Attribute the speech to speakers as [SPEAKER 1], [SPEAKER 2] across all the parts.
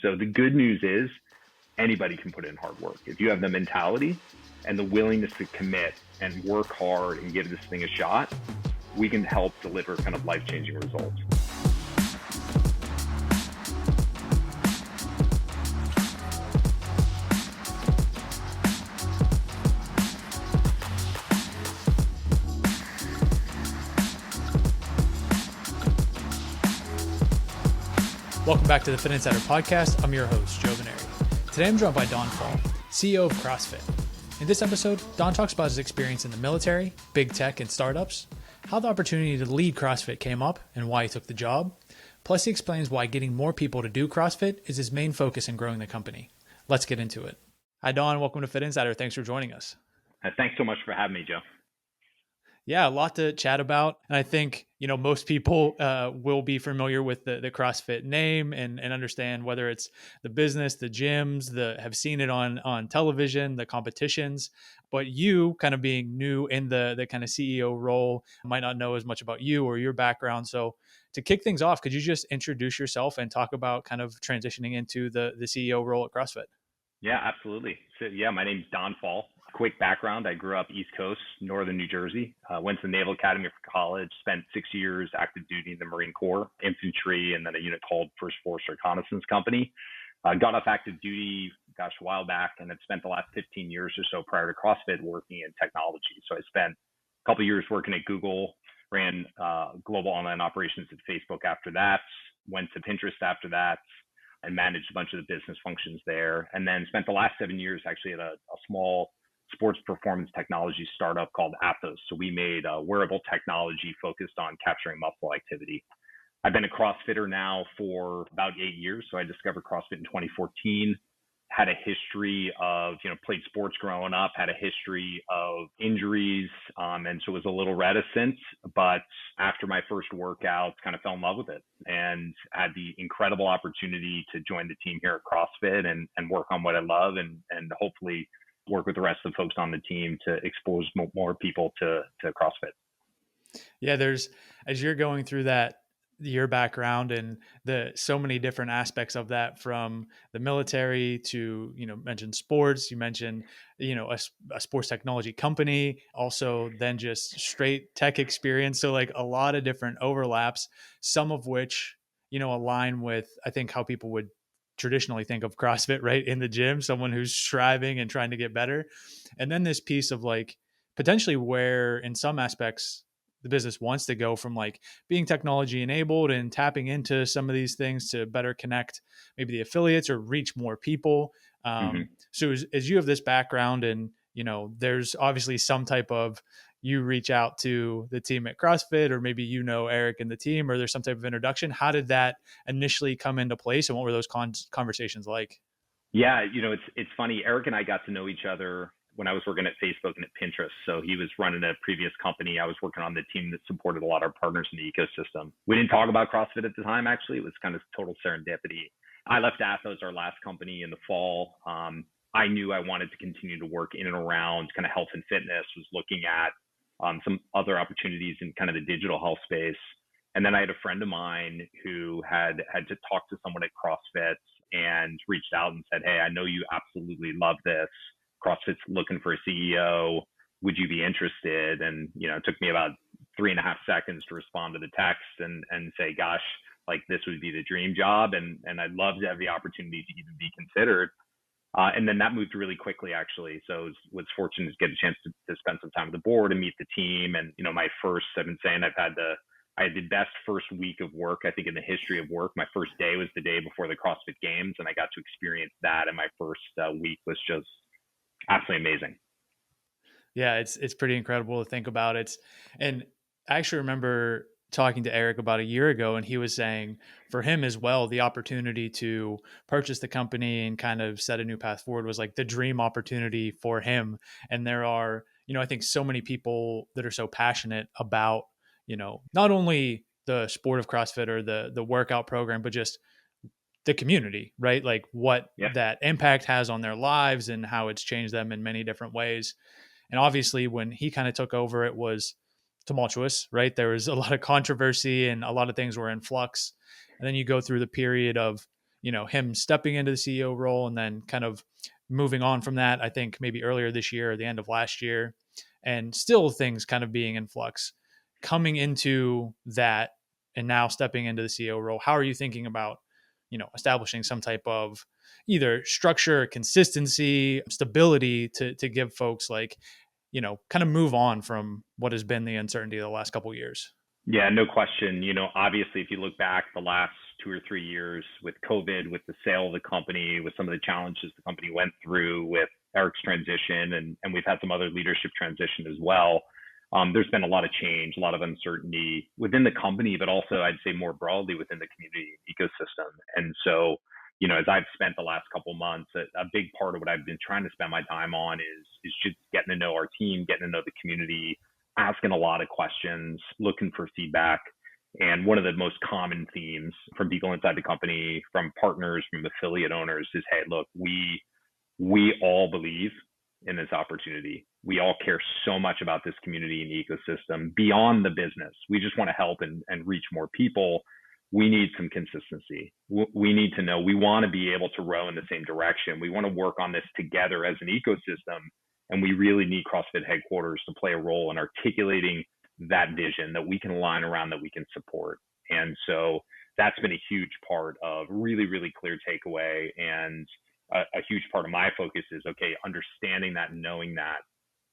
[SPEAKER 1] So the good news is anybody can put in hard work. If you have the mentality and the willingness to commit and work hard and give this thing a shot, we can help deliver kind of life-changing results.
[SPEAKER 2] Welcome back to the Fitt Insider Podcast. I'm your host, Joe Veneri. Today I'm joined by Faul, CEO of CrossFit. In this episode, Don talks about his experience in the military, big tech, and startups, how the opportunity to lead CrossFit came up and why he took the job. Plus, he explains why getting more people to do CrossFit is his main focus in growing the company. Let's get into it. Hi, Don. Welcome to Fitt Insider. Thanks for joining us.
[SPEAKER 1] Thanks so much for having me, Joe.
[SPEAKER 2] Yeah, a lot to chat about. And I think, most people will be familiar with the CrossFit name and understand whether it's the business, the gyms, have seen it on television, the competitions. But you kind of being new in the kind of CEO role might not know as much about you or your background. So to kick things off, could you just introduce yourself and talk about kind of transitioning into the CEO role at CrossFit?
[SPEAKER 1] Yeah, absolutely. So my name's Don Faul. Quick background, I grew up East Coast, northern New Jersey, went to the Naval Academy for college, spent 6 years active duty in the Marine Corps, infantry, and then a unit called First Force Reconnaissance Company. Got off active duty, a while back, and had spent the last 15 years or so prior to CrossFit working in technology. So I spent a couple of years working at Google, ran global online operations at Facebook after that, went to Pinterest after that, and managed a bunch of the business functions there. And then spent the last 7 years actually at a small sports performance technology startup called Athos. So we made wearable technology focused on capturing muscle activity. I've been a CrossFitter now for about 8 years. So I discovered CrossFit in 2014, had a history of, played sports growing up, had a history of injuries. And so was a little reticent, but after my first workout, kind of fell in love with it and had the incredible opportunity to join the team here at CrossFit and work on what I love and hopefully work with the rest of the folks on the team to expose more people to CrossFit.
[SPEAKER 2] Yeah, as you're going through your background and so many different aspects of that, from the military to, mentioned sports, you mentioned, a sports technology company, also then just straight tech experience. So like a lot of different overlaps, some of which, align with, I think, how people would traditionally think of CrossFit, right? In the gym, someone who's striving and trying to get better. And then this piece of like potentially where in some aspects the business wants to go, from like being technology enabled and tapping into some of these things to better connect maybe the affiliates or reach more people. So as you have this background and, there's obviously some type of, you reach out to the team at CrossFit, or maybe, Eric and the team, or there's some type of introduction. How did that initially come into place, and what were those conversations like?
[SPEAKER 1] Yeah, it's funny. Eric and I got to know each other when I was working at Facebook and at Pinterest. So he was running a previous company. I was working on the team that supported a lot of our partners in the ecosystem. We didn't talk about CrossFit at the time, actually. It was kind of total serendipity. I left Athos, our last company, in the fall. I knew I wanted to continue to work in and around kind of health and fitness, was looking at some other opportunities in kind of the digital health space. And then I had a friend of mine who had to talk to someone at CrossFit and reached out and said, "Hey, I know you absolutely love this. CrossFit's looking for a CEO. Would you be interested?" And, it took me about 3.5 seconds to respond to the text and say, gosh, like this would be the dream job. And I'd love to have the opportunity to even be considered. And then that moved really quickly, actually. So I was fortunate to get a chance to spend some time with the board and meet the team. And, I've been saying I had the best first week of work, I think, in the history of work. My first day was the day before the CrossFit Games, and I got to experience that. And my first week was just absolutely amazing.
[SPEAKER 2] Yeah, it's pretty incredible to think about. And I actually remember talking to Eric about a year ago, and he was saying for him as well, the opportunity to purchase the company and kind of set a new path forward was like the dream opportunity for him. And there are, I think so many people that are so passionate about, not only the sport of CrossFit or the workout program, but just the community, right? Like what that impact has on their lives and how it's changed them in many different ways. And obviously when he kind of took over, it was tumultuous, right? There was a lot of controversy and a lot of things were in flux. And then you go through the period of him stepping into the CEO role and then kind of moving on from that, I think maybe earlier this year or the end of last year, and still things kind of being in flux. Coming into that and now stepping into the CEO role, how are you thinking about, establishing some type of either structure, consistency, stability to give folks like, kind of move on from what has been the uncertainty of the last couple of years?
[SPEAKER 1] Yeah, no question. Obviously, if you look back the last 2 or 3 years with COVID, with the sale of the company, with some of the challenges the company went through, with Eric's transition, and we've had some other leadership transition as well. There's been a lot of change, a lot of uncertainty within the company, but also I'd say more broadly within the community ecosystem. And so, as I've spent the last couple of months, a big part of what I've been trying to spend my time on is just getting to know our team, getting to know the community, asking a lot of questions, looking for feedback. And one of the most common themes from people inside the company, from partners, from affiliate owners is, hey, look, we all believe in this opportunity. We all care so much about this community and ecosystem beyond the business. We just want to help and reach more people. We need some consistency. We need to know, we want to be able to row in the same direction. We want to work on this together as an ecosystem. And we really need CrossFit headquarters to play a role in articulating that vision that we can align around, that we can support. And so that's been a huge part of really, really clear takeaway. And a huge part of my focus is, okay, understanding that and knowing that.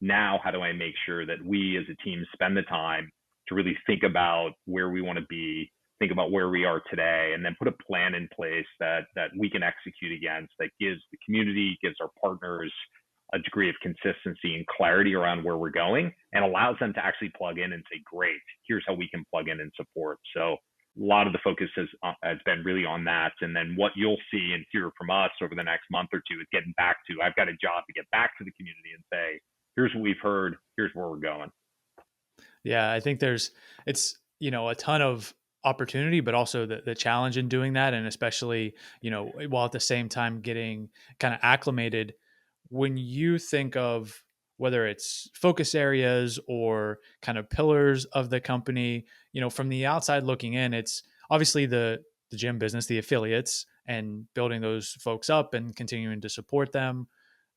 [SPEAKER 1] Now, how do I make sure that we as a team spend the time to really think about where we want to be, think about where we are today, and then put a plan in place that we can execute against, that gives the community, gives our partners a degree of consistency and clarity around where we're going, and allows them to actually plug in and say, great, here's how we can plug in and support. So a lot of the focus has been really on that. And then what you'll see and hear from us over the next month or two is getting back to, I've got a job to get back to the community and say, here's what we've heard, here's where we're going.
[SPEAKER 2] Yeah, I think it's a ton of opportunity, but also the challenge in doing that. And especially, while at the same time getting kind of acclimated. When you think of whether it's focus areas or kind of pillars of the company, from the outside looking in, it's obviously the gym business, the affiliates, and building those folks up and continuing to support them.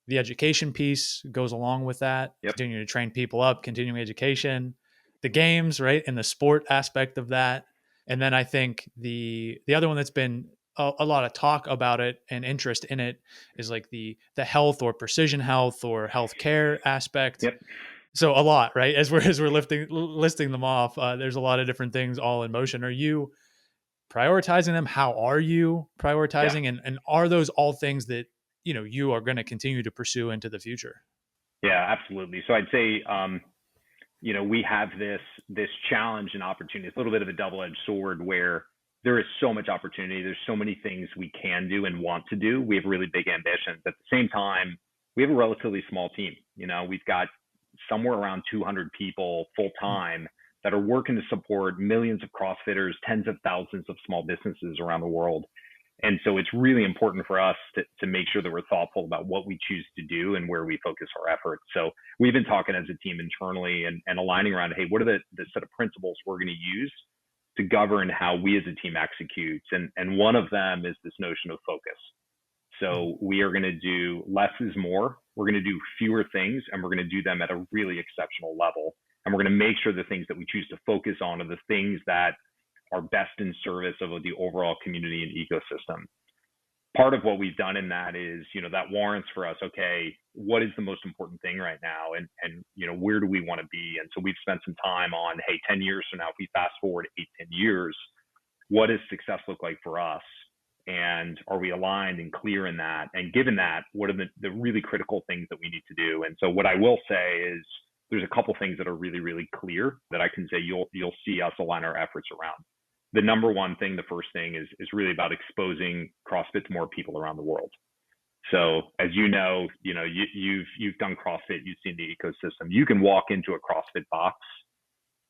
[SPEAKER 2] The education piece goes along with that,
[SPEAKER 1] Yep.
[SPEAKER 2] continuing to train people up, continuing education, the games, right, and the sport aspect of that. And then I think the other one that's been a lot of talk about it and interest in it is like the health or precision health or healthcare aspect.
[SPEAKER 1] Yep.
[SPEAKER 2] So a lot, right? As we're listing them off, there's a lot of different things all in motion. Are you prioritizing them? How are you prioritizing?
[SPEAKER 1] Yeah.
[SPEAKER 2] And are those all things that you are going to continue to pursue into the future?
[SPEAKER 1] Yeah, absolutely. So I'd say, we have this challenge and opportunity. It's a little bit of a double-edged sword where there is so much opportunity. There's so many things we can do and want to do. We have really big ambitions. At the same time, we have a relatively small team. We've got somewhere around 200 people full time that are working to support millions of CrossFitters, tens of thousands of small businesses around the world. And so it's really important for us to make sure that we're thoughtful about what we choose to do and where we focus our efforts. So we've been talking as a team internally and aligning around, hey, what are the set of principles we're going to use to govern how we as a team executes? And one of them is this notion of focus. So we are going to do less is more. We're going to do fewer things, and we're going to do them at a really exceptional level. And we're going to make sure the things that we choose to focus on are the things that are best in service of the overall community and ecosystem. Part of what we've done in that is, that warrants for us, okay, what is the most important thing right now? And where do we want to be? And so we've spent some time on, hey, 10 years from now, if we fast forward 8-10 years, what does success look like for us? And are we aligned and clear in that? And given that, what are the really critical things that we need to do? And so what I will say is there's a couple things that are really, really clear that I can say you'll see us align our efforts around. The number one thing, the first thing is really about exposing CrossFit to more people around the world. So as you've done CrossFit, you've seen the ecosystem. You can walk into a CrossFit box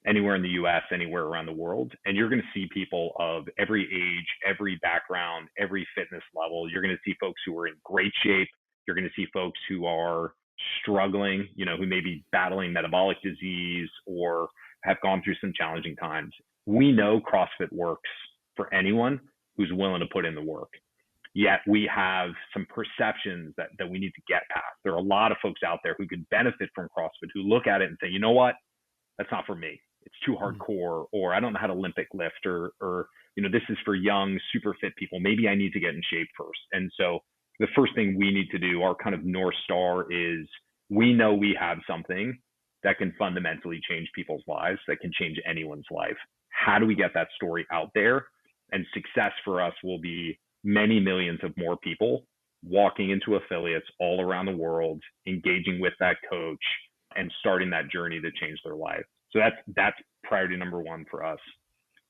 [SPEAKER 1] anywhere in the US, anywhere around the world, and you're going to see people of every age, every background, every fitness level. You're going to see folks who are in great shape. You're going to see folks who are struggling, who may be battling metabolic disease or have gone through some challenging times. We know CrossFit works for anyone who's willing to put in the work. Yet we have some perceptions that we need to get past. There are a lot of folks out there who could benefit from CrossFit who look at it and say, you know what, that's not for me. It's too hardcore, or I don't know how to Olympic lift, or this is for young, super fit people. Maybe I need to get in shape first. And so the first thing we need to do, our kind of North Star, is we know we have something that can fundamentally change people's lives, that can change anyone's life. How do we get that story out there? And success for us will be many millions of more people walking into affiliates all around the world, engaging with that coach, and starting that journey to change their life. So that's priority number one for us.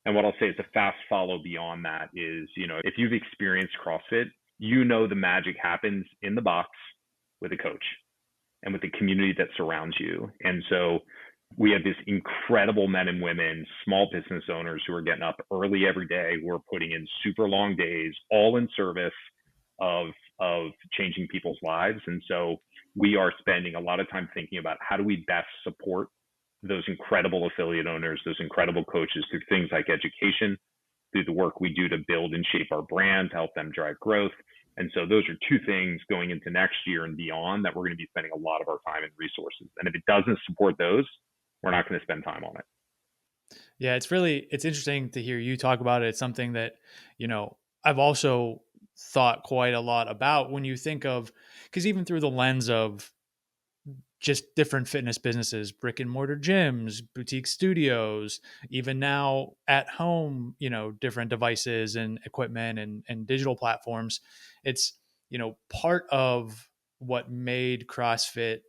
[SPEAKER 1] And what I'll say is a fast follow beyond that is, if you've experienced CrossFit, the magic happens in the box with a coach and with the community that surrounds you. And so we have this incredible men and women, small business owners who are getting up early every day. We're putting in super long days, all in service of changing people's lives. And so we are spending a lot of time thinking about how do we best support those incredible affiliate owners, those incredible coaches, through things like education, through the work we do to build and shape our brand, to help them drive growth. And so those are two things going into next year and beyond that we're going to be spending a lot of our time and resources. And if it doesn't support those, we're not going to spend time on it.
[SPEAKER 2] Yeah, it's interesting to hear you talk about it. It's something that, I've also thought quite a lot about when you think of, because even through the lens of just different fitness businesses, brick and mortar gyms, boutique studios, even now at home, different devices and equipment and digital platforms. It's, part of what made CrossFit,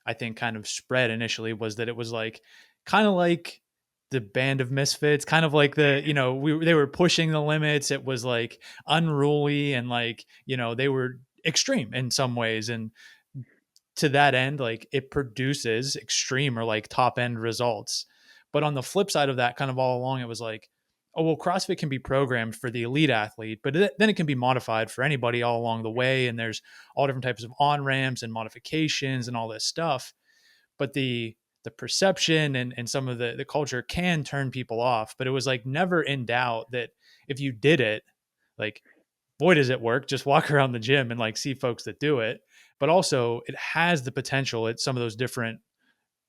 [SPEAKER 2] I think, kind of spread initially was that it was kind of like the band of misfits, kind of like they were pushing the limits. It was unruly and they were extreme in some ways. And to that end, it produces extreme or top end results. But on the flip side of that, kind of all along, it was oh, well, CrossFit can be programmed for the elite athlete, but then it can be modified for anybody all along the way. And there's all different types of on ramps and modifications and all this stuff. But the perception and some of the culture can turn people off. But it was never in doubt that if you did it, boy, does it work. Just walk around the gym and see folks that do it. But also it has the potential at some of those different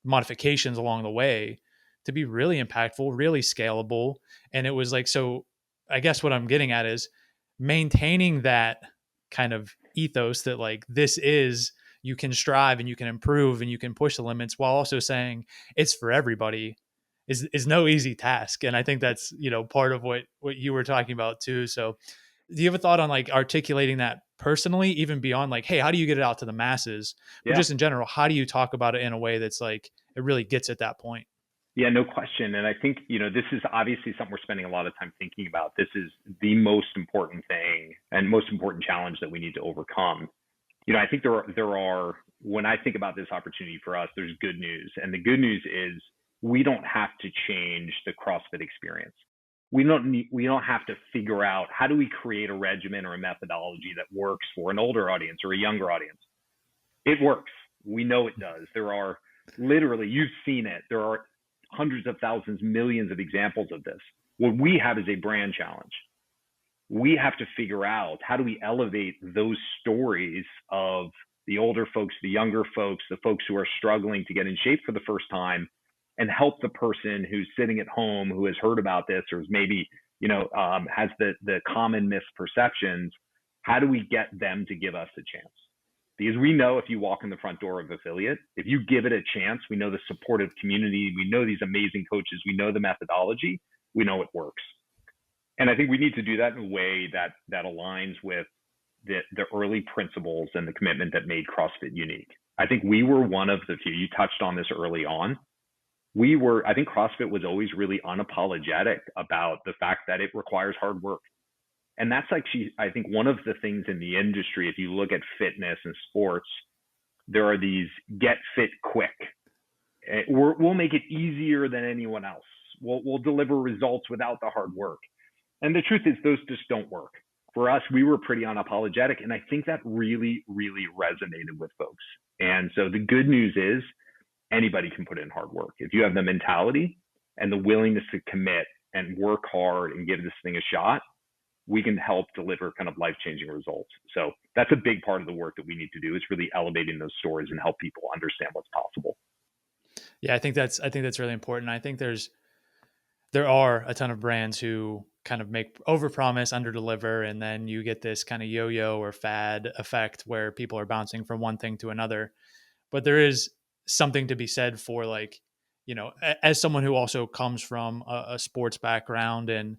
[SPEAKER 2] modifications along the way to be really impactful, really scalable. And it was so I guess what I'm getting at is maintaining that kind of ethos that this is, you can strive and you can improve and you can push the limits while also saying it's for everybody is no easy task. And I think that's, part of what you were talking about too. So do you have a thought on articulating that personally, even beyond hey, how do you get it out to the masses? But just in general, how do you talk about it in a way that's it really gets at that point?
[SPEAKER 1] Yeah, no question. And I think, this is obviously something we're spending a lot of time thinking about. This is the most important thing and most important challenge that we need to overcome. I think there are, when I think about this opportunity for us, there's good news. And the good news is we don't have to change the CrossFit experience. We don't have to figure out how do we create a regimen or a methodology that works for an older audience or a younger audience. It works. We know it does. There are literally, you've seen it. There are hundreds of thousands, millions of examples of this. What we have is a brand challenge. We have to figure out how do we elevate those stories of the older folks, the younger folks, the folks who are struggling to get in shape for the first time, and help the person who's sitting at home who has heard about this or is maybe, has the common misperceptions. How do we get them to give us a chance? Because we know if you walk in the front door of affiliate, if you give it a chance, we know the supportive community, we know these amazing coaches, we know the methodology, we know it works. And I think we need to do that in a way that aligns with the early principles and the commitment that made CrossFit unique. I think we were one of the few, you touched on this early on. I think CrossFit was always really unapologetic about the fact that it requires hard work. And that's actually, I think, one of the things in the industry, if you look at fitness and sports, there are these get fit quick. We'll make it easier than anyone else. We'll deliver results without the hard work. And the truth is those just don't work. For us, we were pretty unapologetic. And I think that really, really resonated with folks. And so the good news is anybody can put in hard work. If you have the mentality and the willingness to commit and work hard and give this thing a shot, we can help deliver kind of life-changing results. So that's a big part of the work that we need to do, is really elevating those stories and help people understand what's possible.
[SPEAKER 2] Yeah, I think that's really important. I think there are a ton of brands who kind of make overpromise, underdeliver, and then you get this kind of yo-yo or fad effect where people are bouncing from one thing to another. But there is something to be said for, like, as someone who also comes from a sports background, and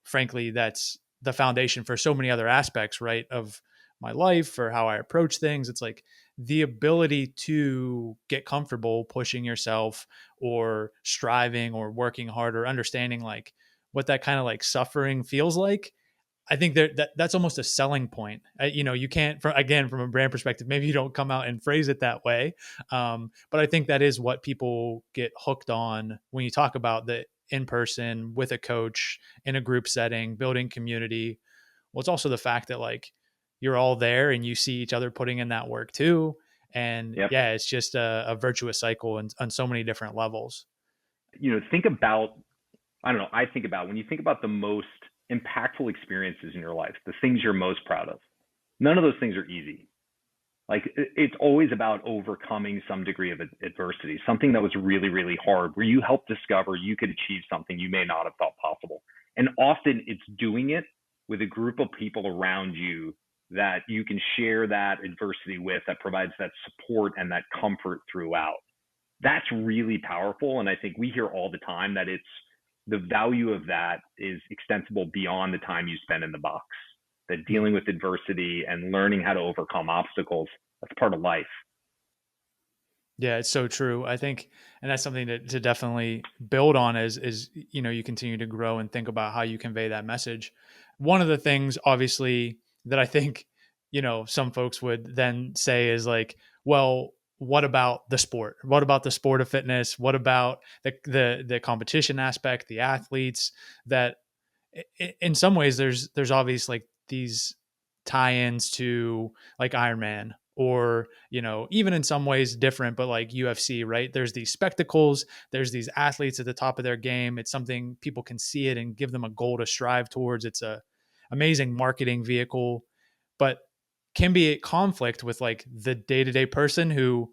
[SPEAKER 2] frankly, that's the foundation for so many other aspects, right, of my life or how I approach things. It's like the ability to get comfortable pushing yourself or striving or working harder, understanding like what that kind of like suffering feels like. I think that's almost a selling point. You can't, again, from a brand perspective, maybe you don't come out and phrase it that way, but I think that is what people get hooked on when you talk about the in person with a coach in a group setting, building community. Well, it's also the fact that like you're all there and you see each other putting in that work too, and
[SPEAKER 1] Yep.
[SPEAKER 2] yeah, it's just a virtuous cycle on so many different levels.
[SPEAKER 1] Think about, I don't know, I think about when you think about the most impactful experiences in your life, the things you're most proud of, none of those things are easy. Like, it's always about overcoming some degree of adversity, something that was really, really hard, where you helped discover you could achieve something you may not have thought possible. And often it's doing it with a group of people around you that you can share that adversity with, that provides that support and that comfort throughout. That's really powerful. And I think we hear all the time that the value of that is extensible beyond the time you spend in the box, that dealing with adversity and learning how to overcome obstacles, that's part of life.
[SPEAKER 2] Yeah, it's so true. I think, and that's something to definitely build on as you continue to grow and think about how you convey that message. One of the things, obviously, that I think some folks would then say is like, well, what about the sport? What about the sport of fitness? What about the competition aspect, the athletes? That in some ways there's obviously like these tie-ins to like Ironman, or even in some ways different, but like UFC, right? There's these spectacles, there's these athletes at the top of their game. It's something people can see it and give them a goal to strive towards. It's a amazing marketing vehicle, but can be at conflict with like the day-to-day person who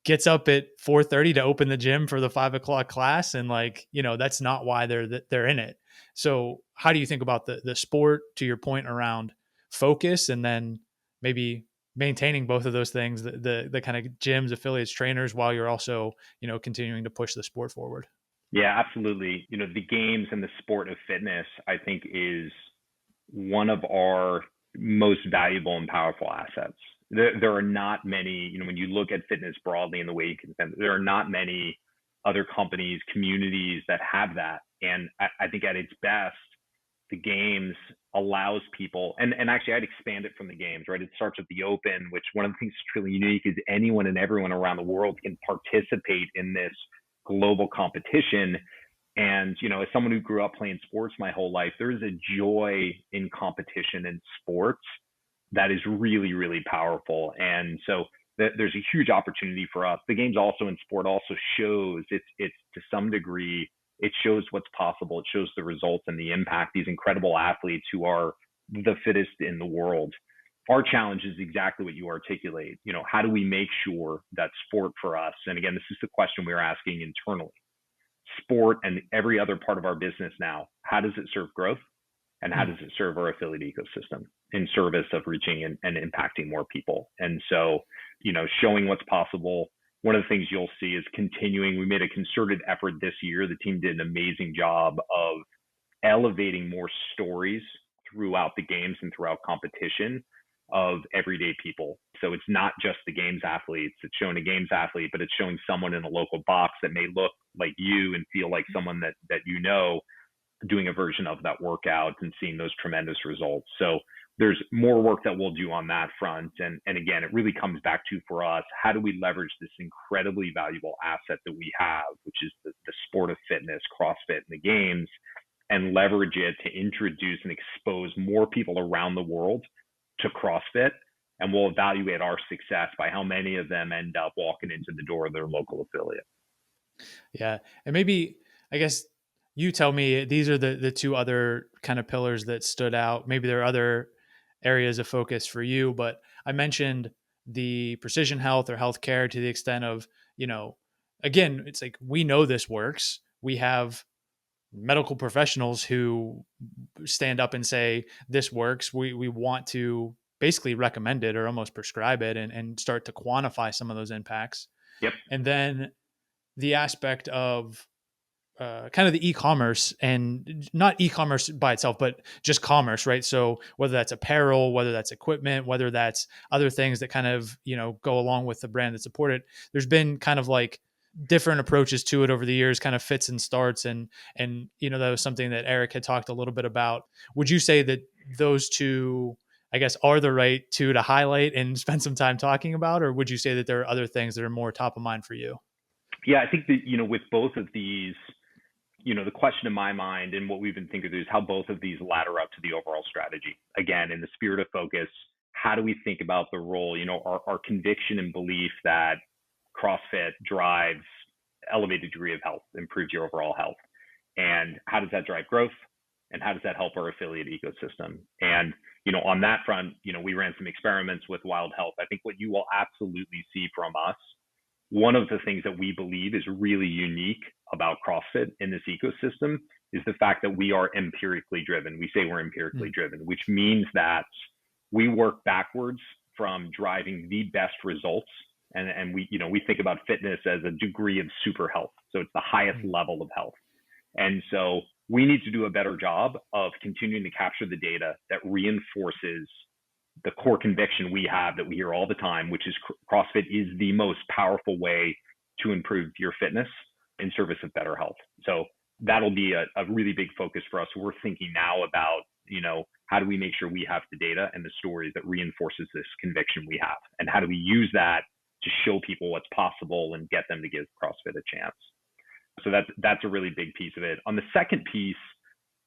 [SPEAKER 2] gets up at 4:30 to open the gym for the 5 o'clock class, and like that's not why they're in it. So how do you think about the sport, to your point around focus, and then maybe maintaining both of those things, the kind of gyms, affiliates, trainers, while you're also continuing to push the sport forward?
[SPEAKER 1] Yeah, absolutely. The games and the sport of fitness, I think, is one of our most valuable and powerful assets. There are not many, when you look at fitness broadly in the way you can spend, there are not many other companies, communities that have that. And I think at its best, the games allows people, and actually I'd expand it from the games, right? It starts with the open, which one of the things that's truly unique is anyone and everyone around the world can participate in this global competition. And, as someone who grew up playing sports my whole life, there is a joy in competition in sports that is really, really powerful. And so there's a huge opportunity for us. The games also in sport also shows, it's to some degree, it shows what's possible. It shows the results and the impact, these incredible athletes who are the fittest in the world. Our challenge is exactly what you articulate. How do we make sure that sport for us, and again, this is the question we're asking internally, sport and every other part of our business now, how does it serve growth? And how does it serve our affiliate ecosystem in service of reaching and impacting more people? And so, showing what's possible. One of the things you'll see is continuing. We made a concerted effort this year. The team did an amazing job of elevating more stories throughout the games and throughout competition of everyday people. So it's not just the games athletes. It's showing a games athlete, but it's showing someone in a local box that may look like you and feel like someone that doing a version of that workout and seeing those tremendous results. So there's more work that we'll do on that front. And again, it really comes back to, for us, how do we leverage this incredibly valuable asset that we have, which is the sport of fitness, CrossFit, and the games, and leverage it to introduce and expose more people around the world to CrossFit. And we'll evaluate our success by how many of them end up walking into the door of their local affiliate.
[SPEAKER 2] Yeah. And maybe, I guess, you tell me, these are the two other kind of pillars that stood out. Maybe there are other areas of focus for you, but I mentioned the precision health or healthcare to the extent of, you know, again, it's like we know this works. We have medical professionals who stand up and say this works. We want to basically recommend it or almost prescribe it, and start to quantify some of those impacts.
[SPEAKER 1] Yep.
[SPEAKER 2] And then the aspect of kind of the e-commerce, and not e-commerce by itself, but just commerce, right? So whether that's apparel, whether that's equipment, whether that's other things that kind of, you know, go along with the brand that support it, there's been kind of like different approaches to it over the years, kind of fits and starts. And, you know, that was something that Eric had talked a little bit about. Would you say that those two, I guess, are the right two to highlight and spend some time talking about? Or would you say that there are other things that are more top of mind for you?
[SPEAKER 1] Yeah, I think that, with both of these, the question in my mind and what we've been thinking through is how both of these ladder up to the overall strategy. Again, in the spirit of focus, how do we think about the role, our conviction and belief that CrossFit drives elevated degree of health, improves your overall health. And how does that drive growth? And how does that help our affiliate ecosystem? And, on that front, we ran some experiments with Wild Health. I think what you will absolutely see from us, one of the things that we believe is really unique about CrossFit in this ecosystem is the fact that we are empirically driven. We say we're empirically driven, which means that we work backwards from driving the best results. And we think about fitness as a degree of super health. So it's the highest level of health. And so we need to do a better job of continuing to capture the data that reinforces the core conviction we have that we hear all the time, which is CrossFit is the most powerful way to improve your fitness in service of better health. So that'll be a really big focus for us. We're thinking now about, how do we make sure we have the data and the stories that reinforces this conviction we have? And how do we use that to show people what's possible and get them to give CrossFit a chance? So that's a really big piece of it. On the second piece,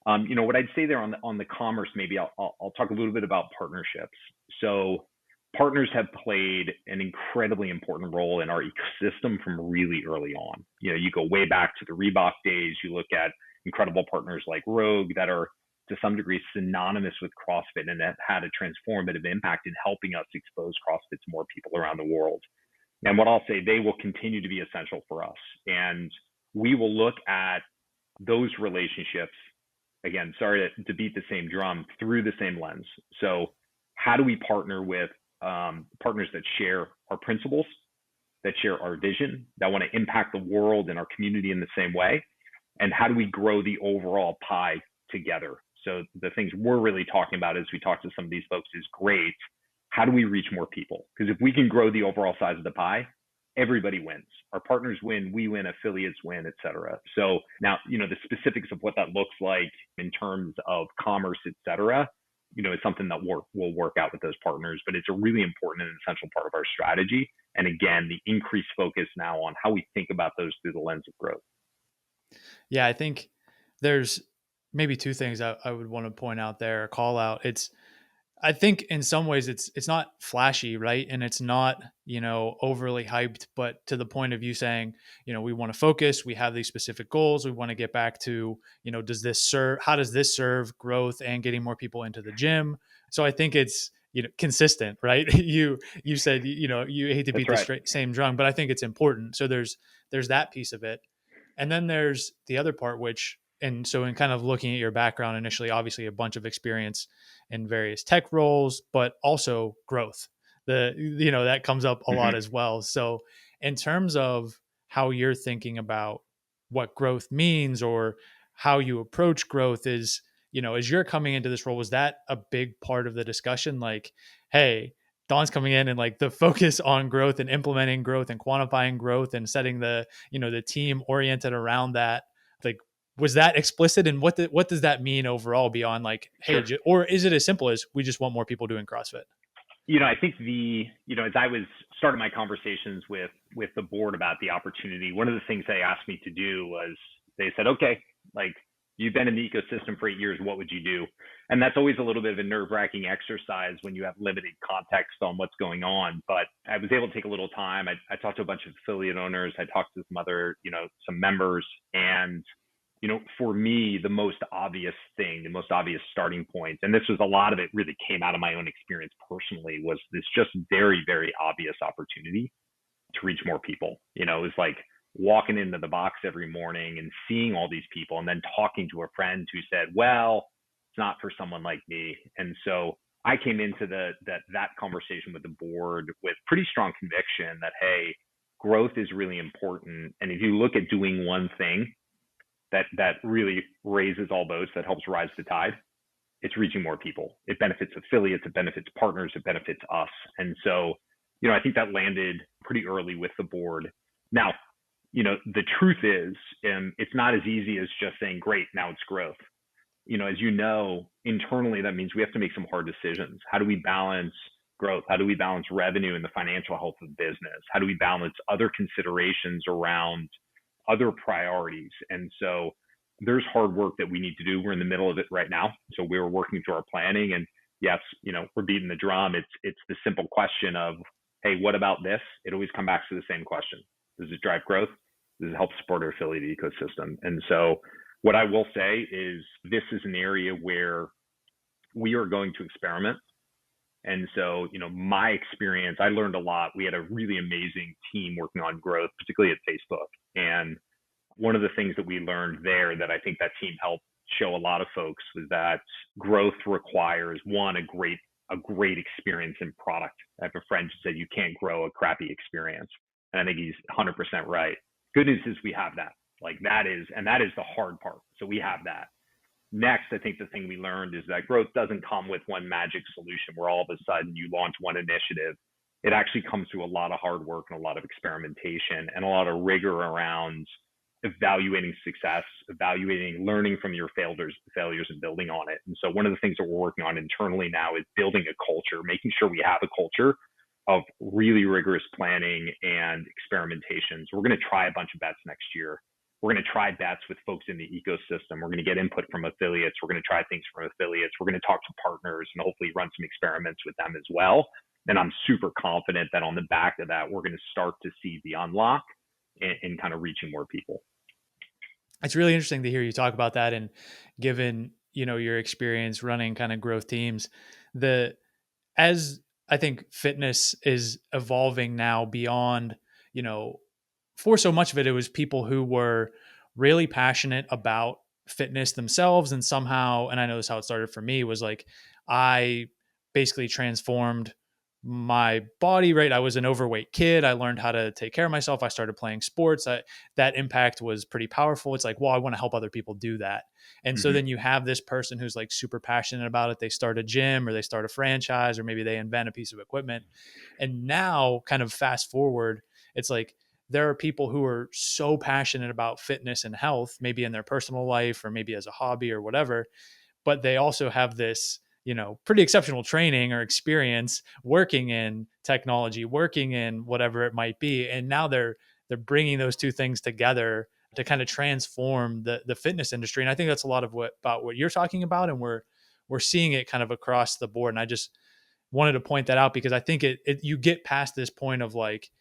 [SPEAKER 1] what I'd say there on the commerce, maybe I'll talk a little bit about partnerships. So partners have played an incredibly important role in our ecosystem from really early on. You go way back to the Reebok days. You look at incredible partners like Rogue that are to some degree synonymous with CrossFit and have had a transformative impact in helping us expose CrossFit to more people around the world. And what I'll say, they will continue to be essential for us. And we will look at those relationships, again, sorry to beat the same drum, through the same lens. So how do we partner with partners that share our principles, that share our vision, that want to impact the world and our community in the same way? And how do we grow the overall pie together? So the things we're really talking about as we talk to some of these folks is great. How do we reach more people? Because if we can grow the overall size of the pie, everybody wins. Our partners win, we win, affiliates win, et cetera. So now, the specifics of what that looks like in terms of commerce, et cetera, is something that we'll work out with those partners, but it's a really important and essential part of our strategy. And again, the increased focus now on how we think about those through the lens of growth.
[SPEAKER 2] Yeah, I think there's maybe two things I would want to point out there, call out. I think in some ways it's not flashy, right? And it's not, overly hyped, but to the point of you saying, we want to focus, we have these specific goals, we want to get back to, how does this serve growth and getting more people into the gym? So I think it's, consistent, right? You said, you hate to beat the same drum, but I think it's important. So there's that piece of it. And then there's the other part, and so in kind of looking at your background initially, obviously a bunch of experience in various tech roles, but also growth. That comes up a lot as well. So in terms of how you're thinking about what growth means or how you approach growth is, as you're coming into this role, was that a big part of the discussion? Like, hey, Don's coming in and like the focus on growth and implementing growth and quantifying growth and setting the team oriented around that. Like, was that explicit, and what does that mean overall beyond like, hey, sure. Or is it as simple as we just want more people doing CrossFit?
[SPEAKER 1] I think as I was starting my conversations with the board about the opportunity, one of the things they asked me to do was they said, okay, like you've been in the ecosystem for 8 years, what would you do? And that's always a little bit of a nerve-wracking exercise when you have limited context on what's going on. But I was able to take a little time. I talked to a bunch of affiliate owners. I talked to some other, some members, and for me, the most obvious thing, the most obvious starting point, and this was a lot of it really came out of my own experience personally, was this just very, very obvious opportunity to reach more people. It was like walking into the box every morning and seeing all these people and then talking to a friend who said, well, it's not for someone like me. And so I came into that conversation with the board with pretty strong conviction that, hey, growth is really important. And if you look at doing one thing that really raises all boats, that helps rise the tide, it's reaching more people. It benefits affiliates, it benefits partners, it benefits us. And so, I think that landed pretty early with the board. Now, the truth is, it's not as easy as just saying, great, now it's growth. As internally, that means we have to make some hard decisions. How do we balance growth? How do we balance revenue and the financial health of business? How do we balance other considerations around other priorities? And so there's hard work that we need to do. We're in the middle of it right now. So we're working through our planning, and yes, we're beating the drum. It's the simple question of, hey, what about this? It always comes back to the same question. Does it drive growth? Does it help support our affiliate ecosystem? And so what I will say is this is an area where we are going to experiment. And so, my experience, I learned a lot. We had a really amazing team working on growth, particularly at Facebook. And one of the things that we learned there that I think that team helped show a lot of folks was that growth requires, one, a great experience in product. I have a friend who said you can't grow a crappy experience. And I think he's 100% right. Good news is we have that. That is the hard part. So we have that. Next, I think the thing we learned is that growth doesn't come with one magic solution where all of a sudden you launch one initiative. It actually comes through a lot of hard work and a lot of experimentation and a lot of rigor around evaluating success, learning from your failures and building on it. And so one of the things that we're working on internally now is building a culture, making sure we have a culture of really rigorous planning and experimentations. We're going to try a bunch of bets next year. We're going to try bets with folks in the ecosystem. We're going to get input from affiliates. We're going to try things from affiliates. We're going to talk to partners and hopefully run some experiments with them as well. And I'm super confident that on the back of that, we're going to start to see the unlock in kind of reaching more people.
[SPEAKER 2] It's really interesting to hear you talk about that. And given, your experience running kind of growth teams, as I think fitness is evolving now beyond, for so much of it, it was people who were really passionate about fitness themselves. And somehow, and I know this is how it started for me, was like, I basically transformed my body, right? I was an overweight kid. I learned how to take care of myself. I started playing sports. That impact was pretty powerful. It's like, well, I want to help other people do that. And so then you have this person who's like super passionate about it. They start a gym or they start a franchise, or maybe they invent a piece of equipment. And now kind of fast forward, it's like, there are people who are so passionate about fitness and health, maybe in their personal life or maybe as a hobby or whatever, but they also have this, pretty exceptional training or experience working in technology, working in whatever it might be. And now they're bringing those two things together to kind of transform the fitness industry. And I think that's a lot of about what you're talking about. And we're seeing it kind of across the board. And I just wanted to point that out because I think you get past this point of like,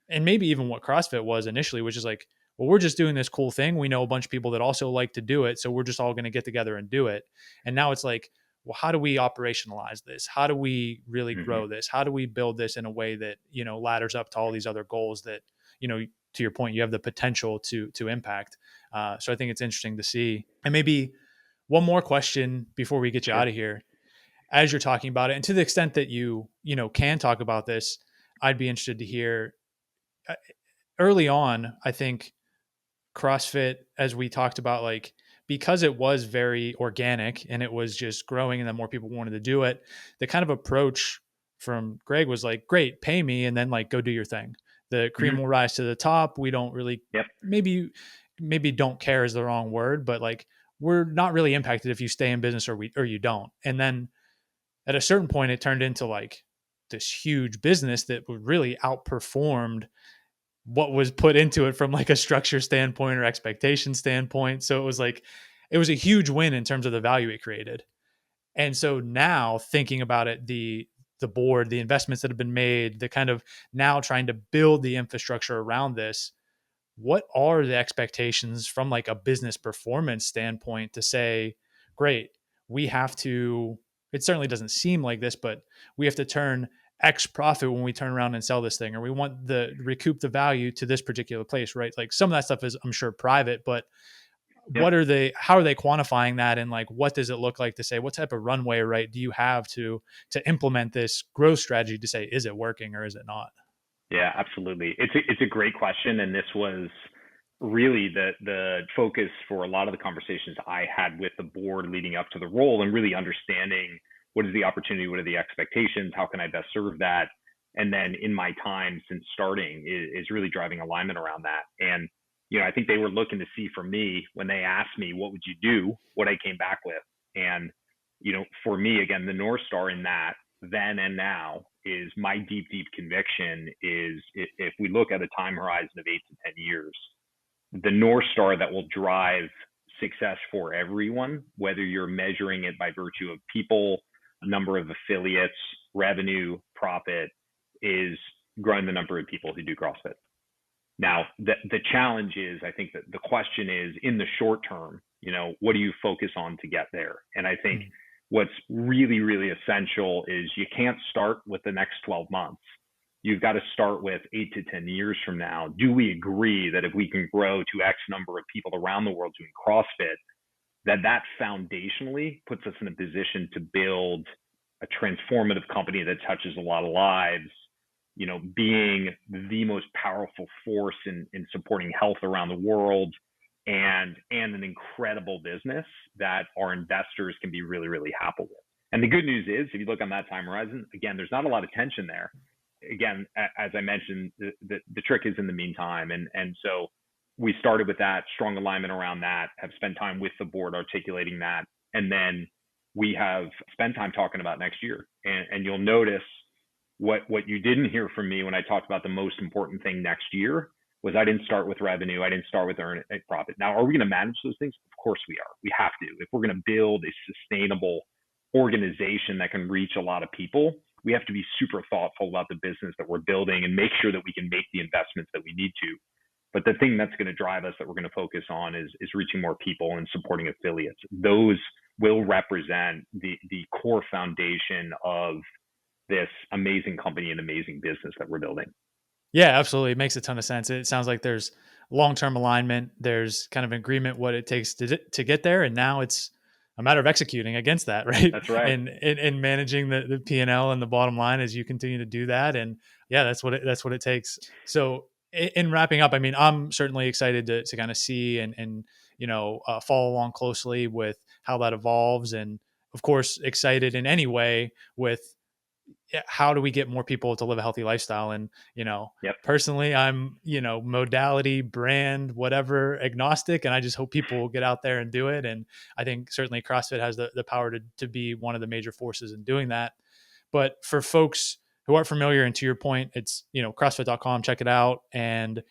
[SPEAKER 2] and maybe even what CrossFit was initially, which is like, well, we're just doing this cool thing. We know a bunch of people that also like to do it. So we're just all going to get together and do it. And now it's like, well, how do we operationalize this? How do we really grow this? How do we build this in a way that, ladders up to all these other goals that, to your point, you have the potential to impact. So I think it's interesting to see. And maybe one more question before we get you out of here, as you're talking about it, and to the extent that you can talk about this, I'd be interested to hear. Early on, I think CrossFit, as we talked about, like, because it was very organic and it was just growing and then more people wanted to do it, the kind of approach from Greg was like, great, pay me and then like go do your thing. The cream will rise to the top. We don't really, maybe don't care is the wrong word, but like, we're not really impacted if you stay in business or you don't. And then at a certain point, it turned into like this huge business that really outperformed what was put into it from like a structure standpoint or expectation standpoint. So it was like, it was a huge win in terms of the value it created. And so now thinking about it, the board, the investments that have been made, the kind of now trying to build the infrastructure around this, what are the expectations from like a business performance standpoint to say, great, we have to, it certainly doesn't seem like this, but we have to turn X profit when we turn around and sell this thing, or we want the recoup the value to this particular place, right? Like some of that stuff is, I'm sure, private, but
[SPEAKER 1] Yep.
[SPEAKER 2] how are they quantifying that? And like, what does it look like to say, what type of runway, right, do you have to implement this growth strategy to say, is it working or is it not?
[SPEAKER 1] Yeah, absolutely. It's a great question, and this was really the focus for a lot of the conversations I had with the board leading up to the role, and really understanding what is the opportunity, what are the expectations, how can I best serve that, and then in my time since starting is really driving alignment around that. And I think they were looking to see from me when they asked me what would you do, what I came back with, and for me again, the North Star in that then and now is my deep conviction is if we look at a time horizon of 8 to 10 years, the North Star that will drive success for everyone, whether you're measuring it by virtue of people, number of affiliates, revenue, profit, is growing the number of people who do CrossFit. Now, the challenge is, I think that the question is, in the short term, what do you focus on to get there? And I think what's really essential is you can't start with the next 12 months. You've got to start with 8 to 10 years from now. Do we agree that if we can grow to X number of people around the world doing CrossFit, that foundationally puts us in a position to build a transformative company that touches a lot of lives, being the most powerful force in supporting health around the world, and an incredible business that our investors can be really happy with. And the good news is, if you look on that time horizon, again, there's not a lot of tension there. Again, as I mentioned, the trick is in the meantime. And so we started with that strong alignment around that, have spent time with the board articulating that. And then we have spent time talking about next year. And you'll notice what you didn't hear from me when I talked about the most important thing next year was I didn't start with revenue. I didn't start with earn profit. Now, are we going to manage those things? Of course we are. We have to. If we're going to build a sustainable organization that can reach a lot of people, we have to be super thoughtful about the business that we're building and make sure that we can make the investments that we need to. But the thing that's going to drive us, that we're going to focus on, is reaching more people and supporting affiliates. Those will represent the core foundation of this amazing company and amazing business that we're building.
[SPEAKER 2] Yeah, absolutely. It makes a ton of sense. It sounds like there's long-term alignment. There's kind of agreement what it takes to get there. And now it's a matter of executing against that, right?
[SPEAKER 1] That's right.
[SPEAKER 2] And managing the P&L and the bottom line as you continue to do that. And yeah, that's what it takes. So in wrapping up, I mean, I'm certainly excited to kind of see and follow along closely with how that evolves. And of course, excited in any way with how do we get more people to live a healthy lifestyle? And,
[SPEAKER 1] Yep.
[SPEAKER 2] personally, I'm, modality, brand, whatever, agnostic. And I just hope people will get out there and do it. And I think certainly CrossFit has the power to be one of the major forces in doing that. But for folks who aren't familiar, and to your point, it's, CrossFit.com, check it out, and,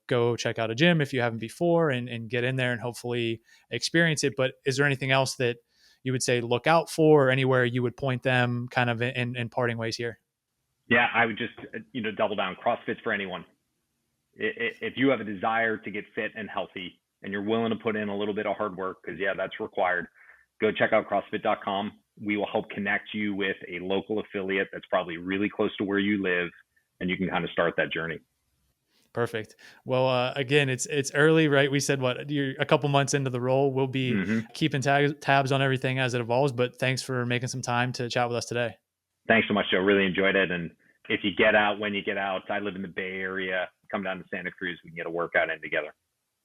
[SPEAKER 2] go check out a gym if you haven't before, and get in there and hopefully experience it. But is there anything else that you would say look out for, or anywhere you would point them kind of in parting ways here?
[SPEAKER 1] Yeah, I would just, double down. CrossFit's for anyone. If you have a desire to get fit and healthy and you're willing to put in a little bit of hard work, because that's required, go check out CrossFit.com. We will help connect you with a local affiliate that's probably really close to where you live, and you can kind of start that journey.
[SPEAKER 2] Perfect. Well, again, it's early, right? We said you're a couple months into the role. We'll be keeping tabs on everything as it evolves. But thanks for making some time to chat with us today.
[SPEAKER 1] Thanks so much, Joe. Really enjoyed it. And if you get out, when you get out, I live in the Bay Area. Come down to Santa Cruz. We can get a workout in together.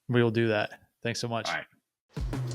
[SPEAKER 2] We will do that. Thanks so much.
[SPEAKER 1] All right.